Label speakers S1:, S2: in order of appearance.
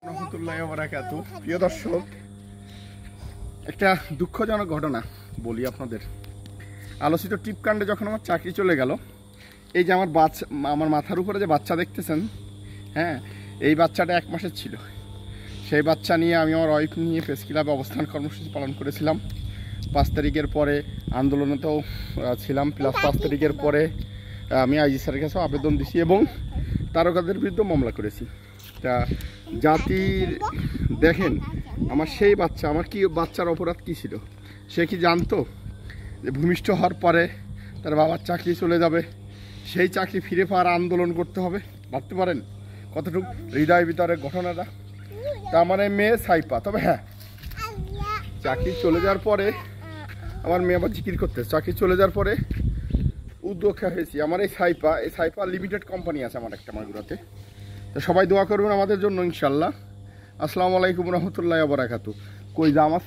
S1: রহমতুল্লাহি ওয়া বারাকাতু। প্রিয় দর্শক, একটা দুঃখজনক ঘটনা বলি আপনাদের। আলোচিত টিপকাণ্ডে যখন আমার চাকরি চলে গেল, এই যে আমার মাথার উপরে যে বাচ্চা দেখতেছেন, হ্যাঁ, এই বাচ্চাটা 1 মাসের ছিল। সেই বাচ্চা নিয়ে আমি আমার ওয়াইফ নিয়ে প্রেস ক্লাবে অবস্থান কর্মসূচি পালন করেছিলাম। 5 তারিখের পরে আন্দোলনেতেও ছিলাম, প্লাস 5 তারিখের পরে আমি আইজি স্যারের কাছেও আবেদন দিছি এবং তারকাদের বিরুদ্ধে মামলা করেছি। তা জাতির দেখেন, আমার সেই বাচ্চা, আমার কি বাচ্চার অপরাধ কী ছিল? সে কি জানতো যে ভূমিষ্ঠ হওয়ার পরে তার বাবার চাকরি চলে যাবে, সেই চাকরি ফিরে পাওয়ার আন্দোলন করতে হবে? ভাবতে পারেন কতটুকু হৃদয় ভিতরে ঘটনাটা। তা আমার এই মেয়ে সাইপা, তবে হ্যাঁ, চাকরি চলে যাওয়ার পরে আমার মেয়ে আবার জিকির করতে, চাকরি চলে যাওয়ার পরে উদ্যোক্তা হয়েছি। আমার এই সাইপা লিমিটেড কোম্পানি আছে আমার একটা মাগুরাতে। তো সবাই দোয়া করবেন আমাদের জন্য ইনশাল্লাহ। আসসালামু আলাইকুম রহমতুল্লাহি ওয়া বারাকাতু। কই জামা